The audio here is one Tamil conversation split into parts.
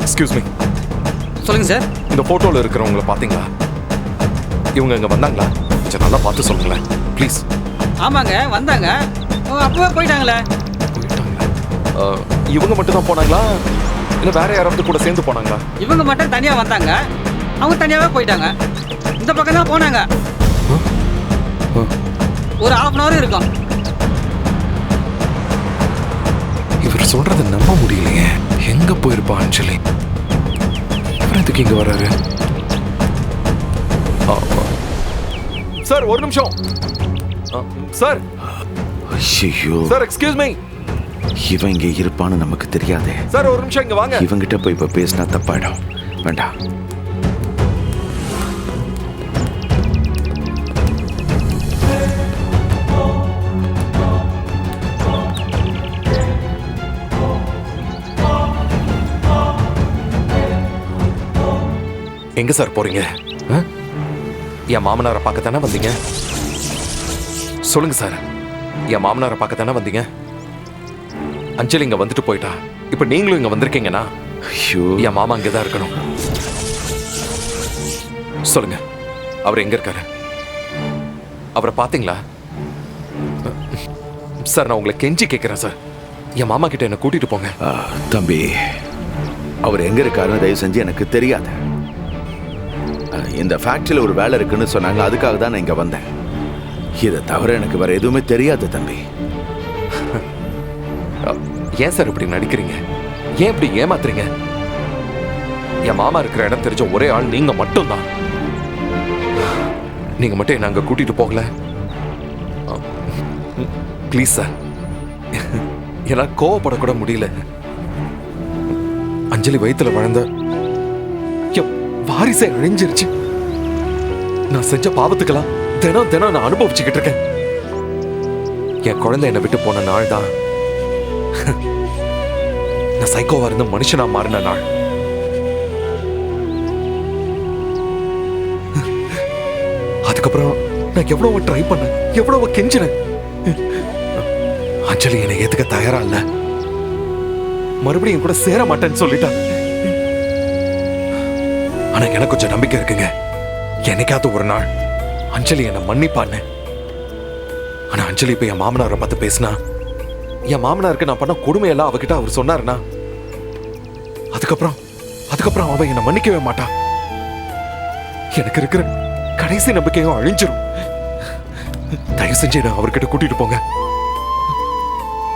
Excuse me. சொல்லுங்க சார். இந்த போட்டோல இருக்கிறவங்கள பாத்தீங்களா? இவங்க இங்க வந்தாங்களா? கொஞ்சம் நல்லா பார்த்து சொல்லுங்களேன் ப்ளீஸ். ஆமாங்க வந்தாங்க, அப்பவே போயிட்டாங்களே. போயிட்டாங்களா? இவங்க மட்டும் தான் போனாங்களா இல்ல வேற யாராவது கூட சேர்ந்து போனாங்களா? இவங்க மட்டும் தனியா வந்தாங்க, அவங்க தனியாவே போயிட்டாங்க. இந்த பக்கம் தான் போனாங்க. ஒரு ½ hour இருக்கும். இவர் சொல்றதை நம்ப முடியலையே. எங்க போயிருப்பா அஞ்சலி? எதுக்கு இங்க வர்றாரு? சார் ஒரு நிமிஷம் சார். ஐயோ சார் எக்ஸ்கியூஸ் மீ. இவன் இங்க இருப்பான்னு நமக்கு தெரியாதே. சார் ஒரு நிமிஷம் இங்க வாங்க. இவங்கிட்ட போய் இப்ப பேசினா தப்பாயிடும். வேண்டாம். எங்க சார் போறீங்க? என் மாமனாரை பார்க்க தானே வந்தீங்க? சொல்லுங்க சார், என் மாமனாரை பார்க்க தானே வந்தீங்க? அஞ்சலி இங்க வந்துட்டு போயிட்டா, இப்ப நீங்களும் இங்க வந்திருக்கீங்கன்னா என் மாமா இங்கதான் இருக்கணும். சொல்லுங்க, அவர் எங்க இருக்காரு? அவரை பாத்தீங்களா? சார் நான் உங்களை கெஞ்சி கேட்கிறேன் சார், என் மாமா கிட்ட என்ன கூட்டிட்டு போங்க. தம்பி, அவர் எங்க இருக்காருன்னு தயவு செஞ்சு எனக்கு தெரியாது. இந்த ஃபேக்டரியில் ஒரு வேலை இருக்குன்னு சொன்னாங்க, அதுக்காக தான் நான் இங்க வந்தேன். இதை தவிர எனக்கு வேற எதுவுமே தெரியாது தம்பி. ஏன் சார் இப்படி நடிக்கிறீங்க? ஏன் இப்படி ஏமாத்துறீங்க? என் மாமா இருக்கிற இடம் தெரிஞ்ச ஒரே ஆள் நீங்க மட்டும் தான். நீங்க மட்டும் என்ன அங்க கூட்டிட்டு போகல ப்ளீஸ் சார். எல்லாம் கோவப்படக்கூட முடியல. அஞ்சலி வயித்துல வளர்ந்த வாரிசை அழிஞ்சிருச்சு. நான் செஞ்ச பாவத்துக்கெல்லாம் தினம் தினம் நான் அனுபவிச்சுக்கிட்டு இருக்கேன். என் குழந்தை என்னை விட்டு போன நாள் தான் நான் சைக்கோவா இருந்த மனுஷனா மாறின நாள். அதுக்கப்புறம் நான் எவ்வளவு ட்ரை பண்ணேன், எவ்வளவு கெஞ்சினேன். அஞ்சலி என்னை ஏத்துக்க தயாரா இல்ல. மறுபடியும் கூட சேர மாட்டேன்னு சொல்லிட்டா. ஆனா எனக்கு கொஞ்சம் நம்பிக்கை இருக்குங்க. என்னைக்காவது ஒரு நாள் அஞ்சலி என்னை மன்னிப்பான்னு. ஆனா அஞ்சலி இப்ப என் மாமனாரை பார்த்து பேசினா, என் மாமனாருக்கு நான் பண்ண கொடுமையெல்லாம் அவகிட்ட அவர் சொன்னாருன்னா, அதுக்கப்புறம் அவன் என்னை மன்னிக்கவே மாட்டான். எனக்கு இருக்கிற கடைசி நம்பிக்கையும் அழிஞ்சிரும். தயவு செஞ்சு என்ன அவர்கிட்ட கூட்டிட்டு போங்க.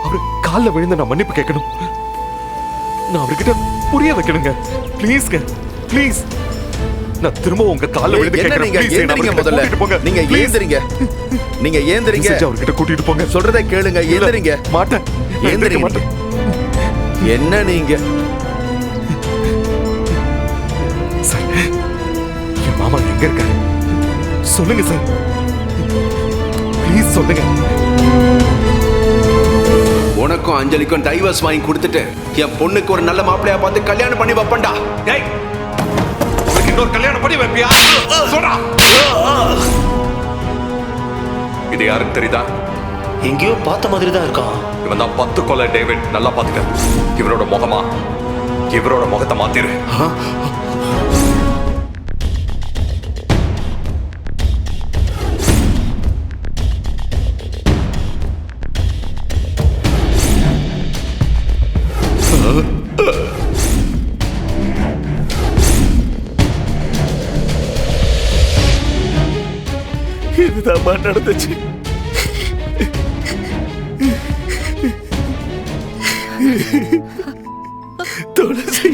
அவரு காலில் விழுந்து நான் மன்னிப்பு கேட்கணும். நான் அவர்கிட்ட புரிய வைக்கணுங்க. ப்ளீஸ்ங்க, ப்ளீஸ். நான் திரும்ப உங்க கால்ல விழுந்து கேக்குறேன். நீங்க ஏந்திரீங்க முதல்ல. நீங்க ஏந்திரீங்க. நீங்க ஏந்திரீங்க. அவர்கிட்ட கூட்டிட்டு போங்க. சொல்றதை கேளுங்க. ஏந்திரீங்க. மாட்டேன். ஏந்திரீங்க மாட்டேன். என்ன நீங்க? சார், என் மாமா எங்க இருக்காரு? சொல்லுங்க சார். ப்ளீஸ் சொல்லுங்க. உனக்கும் அஞ்சலிக்கும் டைவர்ஸ் வாங்கி கொடுத்துட்டு என் பொண்ணுக்கு ஒரு நல்ல மாப்பிளையா பார்த்து கல்யாணம் பண்ணி வைப்பண்டா. இன்னொரு கல்யாணம் பண்ணி வைப்பியா? சொல்றா. இது யாருன்னு தெரியுதா? எங்கேயோ பார்த்த மாதிரி தான் இருக்கான். இவன் தான் 10 கொலை டேவிட். நல்லா பாத்துக்க. இவரோட முகத்தை மாத்திரு. இதுதான் நடந்துச்சு. துளசி,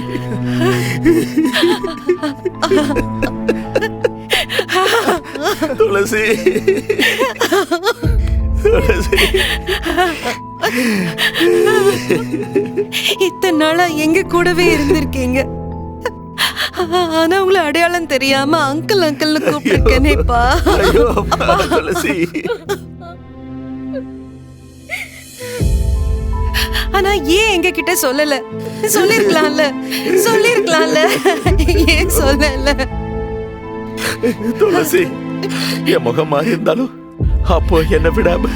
துளசி, துளசி. இத்தனை நாளா எங்க கூடவே இருந்திருக்கீங்க. ஆனா உங்களை அடையாளம் தெரியாம அங்கிள் அங்கிள்னு கூப்பிட்டுருக்கேனேப்பா. துளசி, ஆனா ஏன் எங்க கிட்ட சொல்லல? சொல்லிருக்கலாம்ல, சொல்லிருக்கலாம்ல. ஏன் சொல்லல? துளசி, என் முகம் மாறி இருந்தாலும் அப்போ என்ன விடாம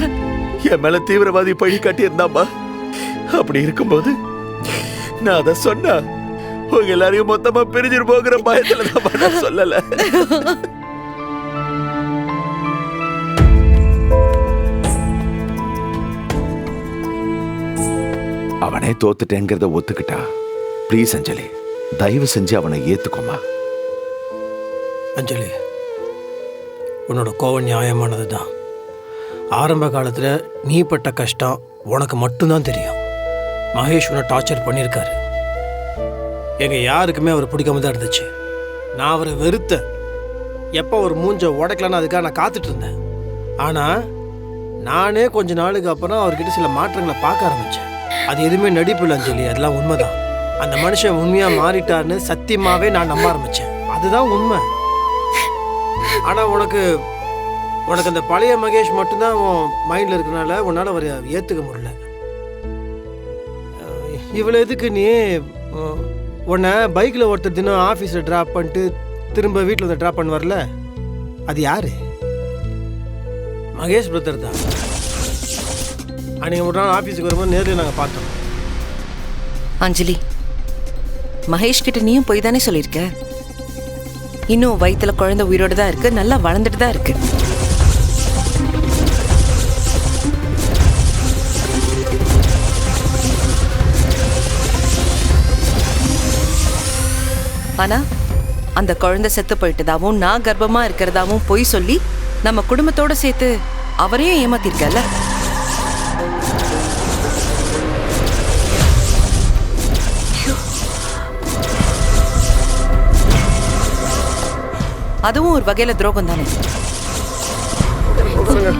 என் மேல தீவிரவாதி பழி காட்டி இருந்தாமா. அப்படி இருக்கும்போது நான் அதை சொன்னா உங்க எல்லாரையும் மொத்தமா பிரிஞ்சிரு போகிற பயத்துல தான் நான் சொல்லல. அவனே தோத்துட்டேங்கிறத ஒத்துக்கிட்டா ப்ளீஸ் அஞ்சலி, தயவு செஞ்சு அவனை ஏத்துக்கோமா. அஞ்சலி, உன்னோட கோவம் நியாயமானது தான். ஆரம்ப காலத்தில் நீ பட்ட கஷ்டம் உனக்கு மட்டும்தான் தெரியும். மகேஷ் உன்னை டார்ச்சர் பண்ணியிருக்காரு. எங்கள் யாருக்குமே அவர் பிடிக்காம தான் இருந்துச்சு. நான் அவரை வெறுத்தேன். எப்போ ஒரு மூஞ்ச உடைக்கலான்னு அதுக்காக நான் காத்துட்டு இருந்தேன். ஆனால் நானே கொஞ்ச நாளுக்கு அப்புறம் அவர்கிட்ட சில மாற்றங்களை பார்க்க ஆரம்பித்தேன். அது எதுவுமே நடிப்பு இல்லை அஞ்சலி, அதெல்லாம் உண்மைதான். அந்த மனுஷன் உண்மையாக மாறிட்டார்னு சத்தியமாகவே நான் நம்ப ஆரம்பித்தேன். அதுதான் உண்மை. ஆனால் உனக்கு அந்த பழைய மகேஷ் மட்டும்தான் உன் மைண்டில் இருக்கனால உன்னால் அவரை ஏற்றுக்க முடியல. இவ்வளோ எதுக்கு நீ உன்னை பைக்கில் ஒருத்தர் தினம் ஆஃபீஸில் ட்ராப் பண்ணிட்டு திரும்ப வீட்டில் வந்து ட்ராப் பண்ண வரல, அது யார்? மகேஷ் பிரதர் தான். அன்றைக்கி ஒரு நாள் ஆஃபீஸுக்கு வரும்போது நேரில் நாங்கள் பார்த்தோம். அஞ்சலி, மகேஷ் கிட்ட நீயும் போய் தானே சொல்லியிருக்க? இன்னும் வயித்துல குழந்தை உயிரோடு தான் இருக்கு, நல்லா வளர்ந்துட்டு தான் இருக்கு. ஆனா அந்த குழந்தை செத்து போயிட்டதாவும் நான் கர்ப்பமா இருக்கிறதாவும் பொய் சொல்லி நம்ம குடும்பத்தோட சேர்த்து அவரையும் ஏமாத்திருக்கல. அதுவும் ஒரு வகையில துரோகம் தானே.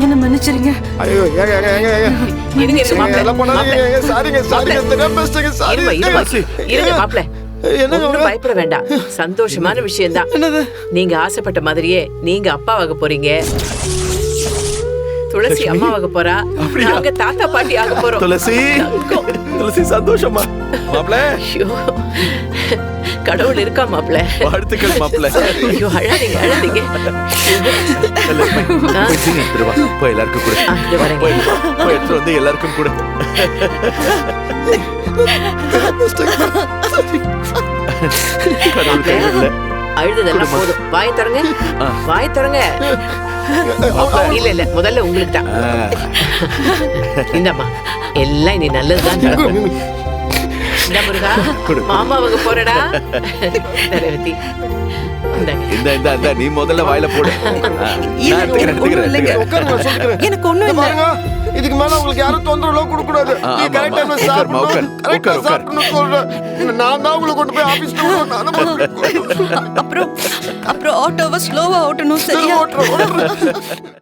என்ன மன்னிச்சிருங்க. ஐயோ ஏங்க ஏங்க ஏங்க ஏங்க இருங்க இருங்க மாப்ள. எல்லாம் பண்ணாதீங்க. ஏங்க சாரிங்க சாரிங்க தெரியாம பேசிட்டேங்க சாரி. இருங்க மாப்ள. ஒண்ணும் பயப்பட வேண்டாம். சந்தோஷமான விஷயம்தான். நீங்க ஆசைப்பட்ட மாதிரியே நீங்க அப்பாவாக போறீங்க. துளசி அம்மாவாக போறா. நாங்க தாத்தா பாட்டி ஆக போறோம். துளசி சந்தோஷமா மாப்ள. ஐயோ, கடவுள் இருக்கா மாப்ள. வாழ்த்துக்கள் மாப்ள. ஐயோ அழாதீங்க அழாதீங்க. போய் எல்லாருக்கும் கூட போய் எடுத்து வந்து எல்லாருக்கும் கூட. அழுததெல்லாம் போதும். வாயை திறங்க, வாயை திறங்க. இல்ல இல்ல, முதல்ல உங்களுக்கு தான். இந்தம்மா, எல்லாம் இனி நல்லதுதான் நடக்கும். இந்த முருகா, மாமாவுக்கு போறடா. ரேவதி, நீ முதல்ல வாயில போடு. எனக்கு ஒண்ணும் இல்ல. இதுக்கு மேல உங்களுக்கு யாரும் தொந்தரவு கொடுக்க கூடாது. நீ கரெக்ட் டைம்ல சாப்பிடணும். கரெக்ட்டா சாப்பிடணும் சொல்றேன். நான் தான் உங்களை கொண்டு போய் ஆபீஸ்க்கு போறேன். அப்புறம் ஆட்டோவை ஸ்லோவா ஓட்டணும், சரியா? ஓட்டுறேன்.